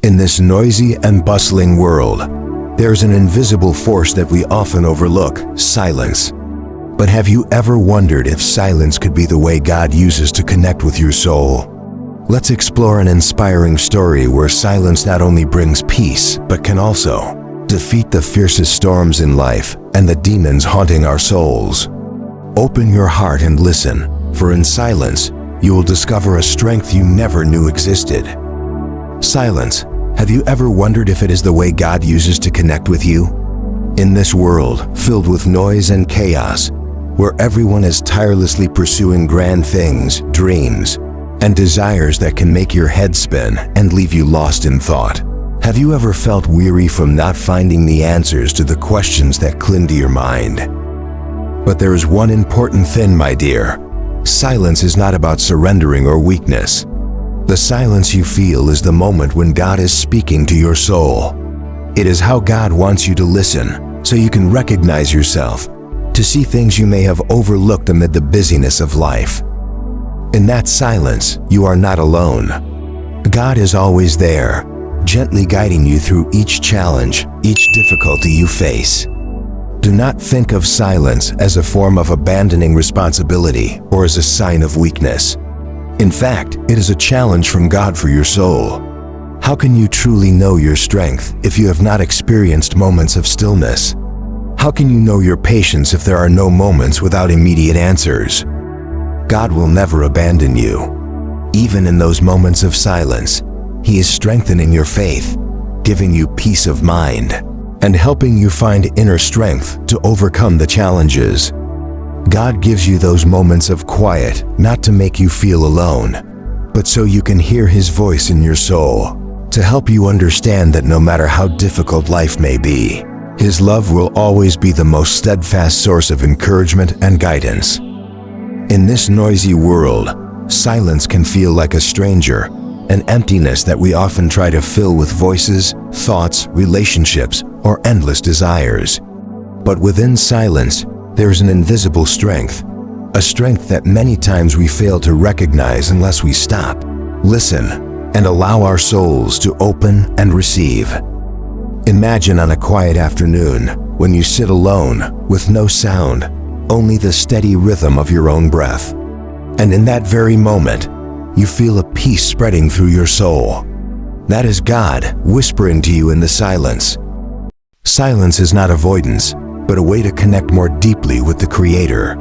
In this noisy and bustling world, there's an invisible force that we often overlook: silence. But have you ever wondered if silence could be the way God uses to connect with your soul? Let's explore an inspiring story where silence not only brings peace, but can also defeat the fiercest storms in life and the demons haunting our souls. Open your heart and listen, for in silence, you will discover a strength you never knew existed. Silence. Have you ever wondered if it is the way God uses to connect with you? In this world filled with noise and chaos, where everyone is tirelessly pursuing grand things, dreams, and desires that can make your head spin and leave you lost in thought, have you ever felt weary from not finding the answers to the questions that cling to your mind? But there is one important thing, my dear. Silence is not about surrendering or weakness. The silence you feel is the moment when God is speaking to your soul. It is how God wants you to listen, so you can recognize yourself, to see things you may have overlooked amid the busyness of life. In that silence, you are not alone. God is always there, gently guiding you through each challenge, each difficulty you face. Do not think of silence as a form of abandoning responsibility or as a sign of weakness. In fact, it is a challenge from God for your soul. How can you truly know your strength if you have not experienced moments of stillness? How can you know your patience if there are no moments without immediate answers? God will never abandon you. Even in those moments of silence, He is strengthening your faith, giving you peace of mind, and helping you find inner strength to overcome the challenges. God gives you those moments of quiet not to make you feel alone, but so you can hear His voice in your soul, to help you understand that no matter how difficult life may be, His love will always be the most steadfast source of encouragement and guidance. In this noisy world, silence can feel like a stranger, an emptiness that we often try to fill with voices, thoughts, relationships, or endless desires. But within silence, there is an invisible strength, a strength that many times we fail to recognize unless we stop, listen, and allow our souls to open and receive. Imagine on a quiet afternoon when you sit alone with no sound, only the steady rhythm of your own breath. And in that very moment, you feel a peace spreading through your soul. That is God whispering to you in the silence. Silence is not avoidance, but a way to connect more deeply with the Creator.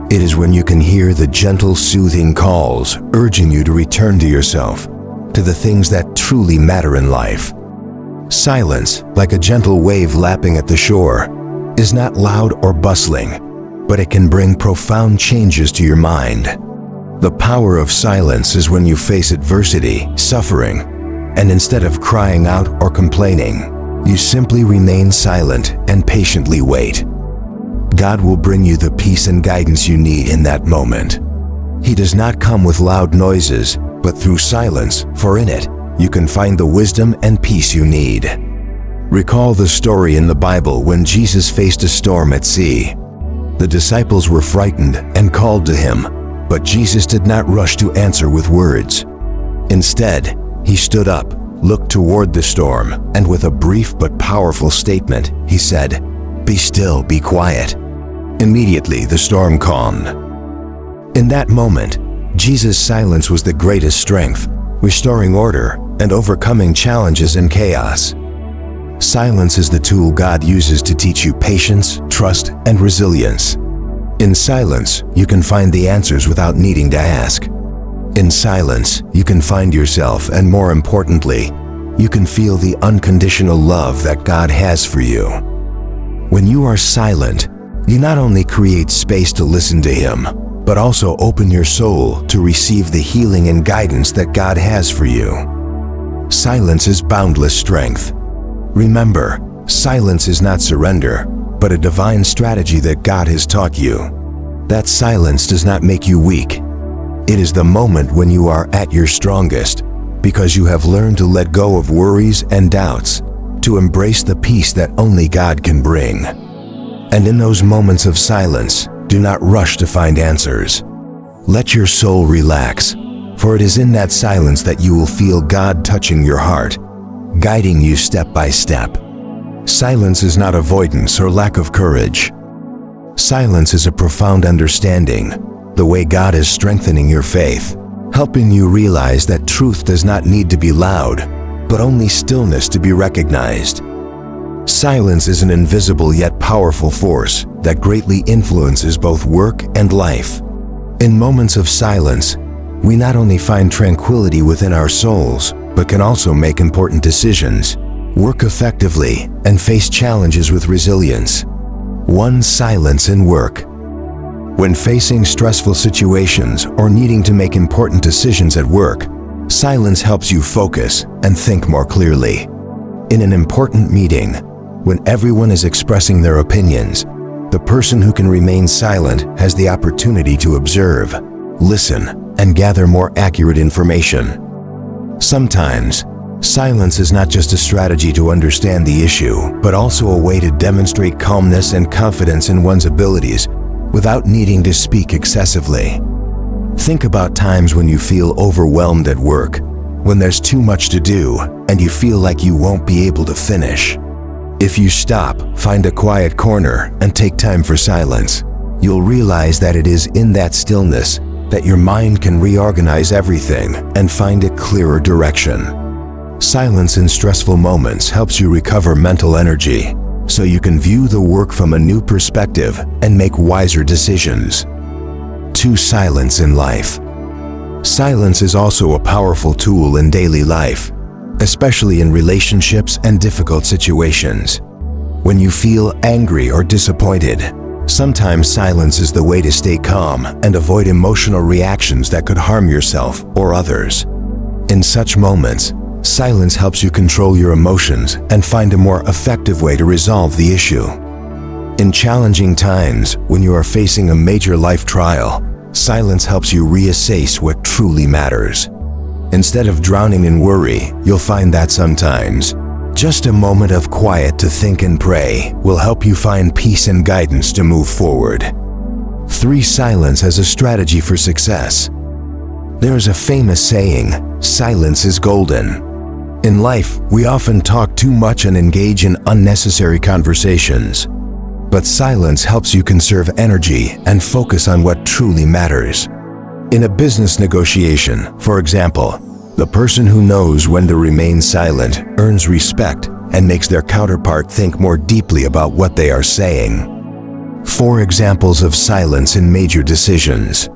It is when you can hear the gentle, soothing calls urging you to return to yourself, to the things that truly matter in life. Silence, like a gentle wave lapping at the shore, is not loud or bustling, but it can bring profound changes to your mind. The power of silence is when you face adversity, suffering, and instead of crying out or complaining, you simply remain silent and patiently wait. God will bring you the peace and guidance you need in that moment. He does not come with loud noises, but through silence, for in it, you can find the wisdom and peace you need. Recall the story in the Bible when Jesus faced a storm at sea. The disciples were frightened and called to Him, but Jesus did not rush to answer with words. Instead, He stood up, looked toward the storm, and with a brief but powerful statement, He said, "Be still, be quiet." Immediately, the storm calmed. In that moment, Jesus' silence was the greatest strength, restoring order and overcoming challenges and chaos. Silence is the tool God uses to teach you patience, trust, and resilience. In silence, you can find the answers without needing to ask. In silence, you can find yourself, and more importantly, you can feel the unconditional love that God has for you. When you are silent, you not only create space to listen to Him, but also open your soul to receive the healing and guidance that God has for you. Silence is boundless strength. Remember, silence is not surrender, but a divine strategy that God has taught you. That silence does not make you weak. It is the moment when you are at your strongest, because you have learned to let go of worries and doubts, to embrace the peace that only God can bring. And in those moments of silence, do not rush to find answers. Let your soul relax, for it is in that silence that you will feel God touching your heart, guiding you step by step. Silence is not avoidance or lack of courage. Silence is a profound understanding, the way God is strengthening your faith, helping you realize that truth does not need to be loud, but only stillness to be recognized. Silence is an invisible yet powerful force that greatly influences both work and life. In moments of silence, we not only find tranquility within our souls, but can also make important decisions, work effectively, and face challenges with resilience. 1. Silence in work. When facing stressful situations or needing to make important decisions at work, silence helps you focus and think more clearly. In an important meeting, when everyone is expressing their opinions, the person who can remain silent has the opportunity to observe, listen, and gather more accurate information. Sometimes, silence is not just a strategy to understand the issue, but also a way to demonstrate calmness and confidence in one's abilities without needing to speak excessively. Think about times when you feel overwhelmed at work, when there's too much to do and you feel like you won't be able to finish. If you stop, find a quiet corner, and take time for silence, you'll realize that it is in that stillness that your mind can reorganize everything and find a clearer direction. Silence in stressful moments helps you recover mental energy, so you can view the work from a new perspective and make wiser decisions. 2. Silence in life. Silence is also a powerful tool in daily life, especially in relationships and difficult situations. When you feel angry or disappointed, sometimes silence is the way to stay calm and avoid emotional reactions that could harm yourself or others. In such moments, silence helps you control your emotions and find a more effective way to resolve the issue. In challenging times, when you are facing a major life trial, silence helps you reassess what truly matters. Instead of drowning in worry, you'll find that sometimes just a moment of quiet to think and pray will help you find peace and guidance to move forward. 3. Silence as a strategy for success. There is a famous saying, "Silence is golden." In life, we often talk too much and engage in unnecessary conversations. But silence helps you conserve energy and focus on what truly matters. In a business negotiation, for example, the person who knows when to remain silent earns respect and makes their counterpart think more deeply about what they are saying. 4 examples of silence in major decisions.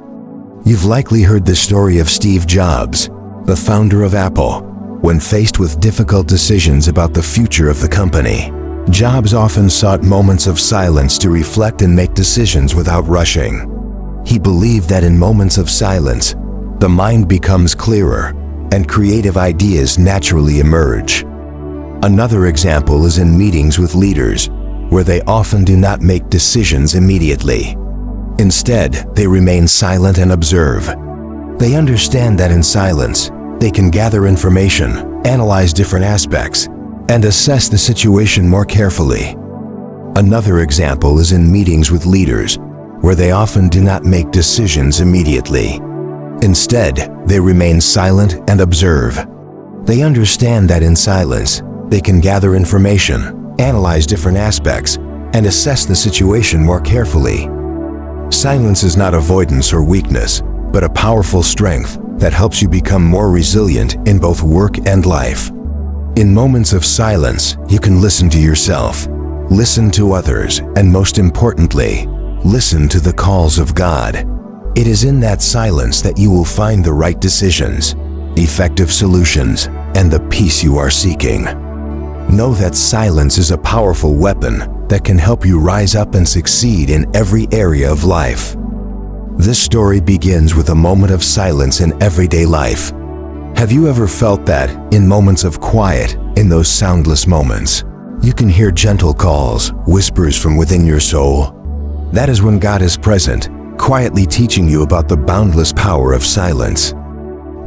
You've likely heard the story of Steve Jobs, the founder of Apple. When faced with difficult decisions about the future of the company, Jobs often sought moments of silence to reflect and make decisions without rushing. He believed that in moments of silence, the mind becomes clearer and creative ideas naturally emerge. Another example is in meetings with leaders, where they often do not make decisions immediately. Instead, they remain silent and observe. They understand that in silence, they can gather information, analyze different aspects, and assess the situation more carefully. Another example is in meetings with leaders, where they often do not make decisions immediately. Instead, they remain silent and observe. They understand that in silence, they can gather information, analyze different aspects, and assess the situation more carefully. Silence is not avoidance or weakness, but a powerful strength that helps you become more resilient in both work and life. In moments of silence, you can listen to yourself, listen to others, and most importantly, listen to the calls of God. It is in that silence that you will find the right decisions, effective solutions, and the peace you are seeking. Know that silence is a powerful weapon that can help you rise up and succeed in every area of life. This story begins with a moment of silence in everyday life. Have you ever felt that, in moments of quiet, in those soundless moments, you can hear gentle calls, whispers from within your soul? That is when God is present, quietly teaching you about the boundless power of silence.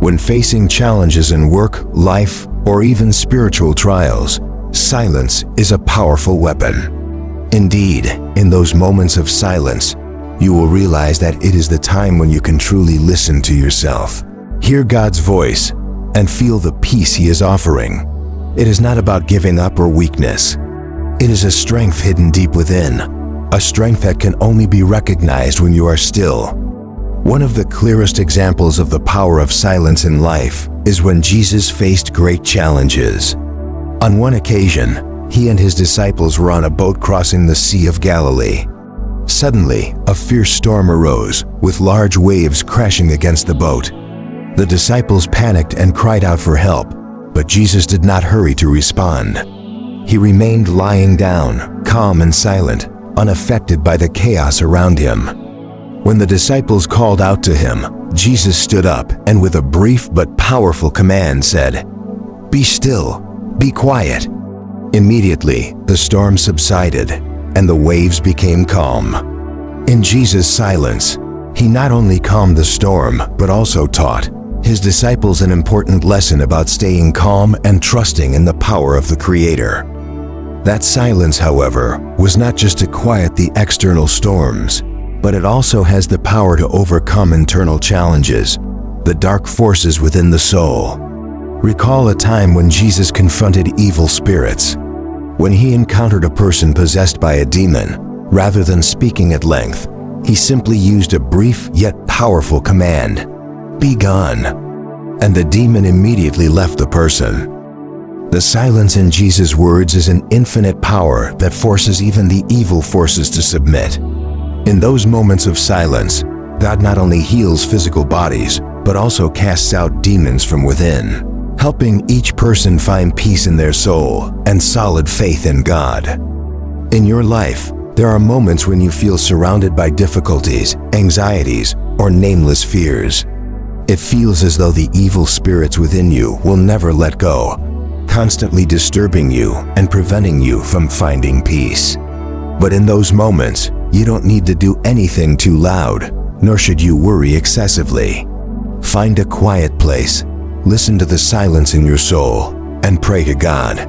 When facing challenges in work, life, or even spiritual trials, silence is a powerful weapon. Indeed, in those moments of silence, you will realize that it is the time when you can truly listen to yourself, hear God's voice, and feel the peace He is offering. It is not about giving up or weakness. It is a strength hidden deep within, a strength that can only be recognized when you are still. One of the clearest examples of the power of silence in life is when Jesus faced great challenges. On one occasion, he and his disciples were on a boat crossing the Sea of Galilee. Suddenly, a fierce storm arose, with large waves crashing against the boat. The disciples panicked and cried out for help, but Jesus did not hurry to respond. He remained lying down, calm and silent, unaffected by the chaos around him. When the disciples called out to him, Jesus stood up and with a brief but powerful command said, "Be still, be quiet." Immediately, the storm subsided and the waves became calm. In Jesus' silence, he not only calmed the storm, but also taught his disciples an important lesson about staying calm and trusting in the power of the Creator. That silence, however, was not just to quiet the external storms, but it also has the power to overcome internal challenges, the dark forces within the soul. Recall a time when Jesus confronted evil spirits. When he encountered a person possessed by a demon, rather than speaking at length, he simply used a brief yet powerful command, "Be gone," and the demon immediately left the person. The silence in Jesus' words is an infinite power that forces even the evil forces to submit. In those moments of silence, God not only heals physical bodies, but also casts out demons from within, helping each person find peace in their soul and solid faith in God. In your life, there are moments when you feel surrounded by difficulties, anxieties, or nameless fears. It feels as though the evil spirits within you will never let go, constantly disturbing you and preventing you from finding peace. But in those moments, you don't need to do anything too loud, nor should you worry excessively. Find a quiet place, listen to the silence in your soul, and pray to God.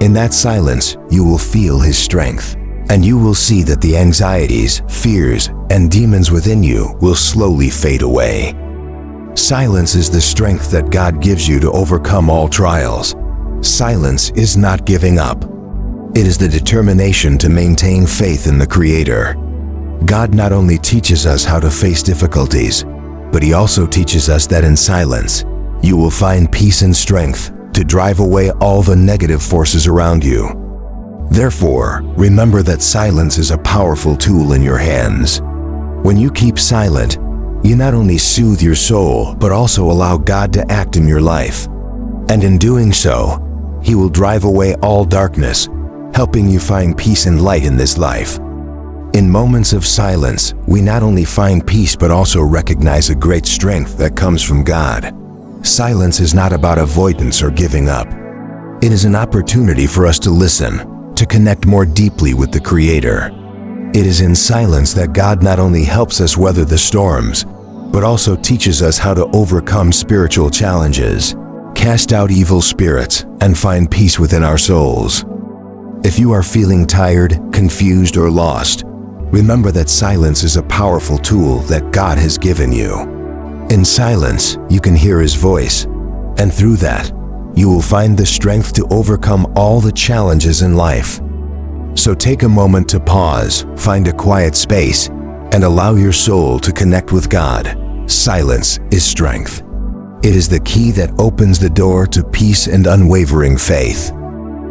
In that silence, you will feel His strength, and you will see that the anxieties, fears, and demons within you will slowly fade away. Silence is the strength that God gives you to overcome all trials. Silence is not giving up. It is the determination to maintain faith in the Creator. God not only teaches us how to face difficulties, but He also teaches us that in silence, you will find peace and strength to drive away all the negative forces around you. Therefore, remember that silence is a powerful tool in your hands. When you keep silent, you not only soothe your soul, but also allow God to act in your life. And in doing so, He will drive away all darkness, helping you find peace and light in this life. In moments of silence, we not only find peace but also recognize a great strength that comes from God. Silence is not about avoidance or giving up. It is an opportunity for us to listen, to connect more deeply with the Creator. It is in silence that God not only helps us weather the storms, but also teaches us how to overcome spiritual challenges, cast out evil spirits, and find peace within our souls. If you are feeling tired, confused, or lost, remember that silence is a powerful tool that God has given you. In silence, you can hear His voice, and through that, you will find the strength to overcome all the challenges in life. So take a moment to pause, find a quiet space, and allow your soul to connect with God. Silence is strength. It is the key that opens the door to peace and unwavering faith.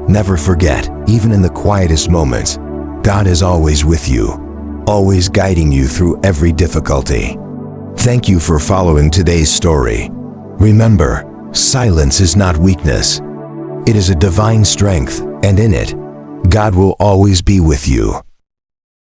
Never forget, even in the quietest moments, God is always with you, always guiding you through every difficulty. Thank you for following today's story. Remember, silence is not weakness. It is a divine strength, and in it, God will always be with you.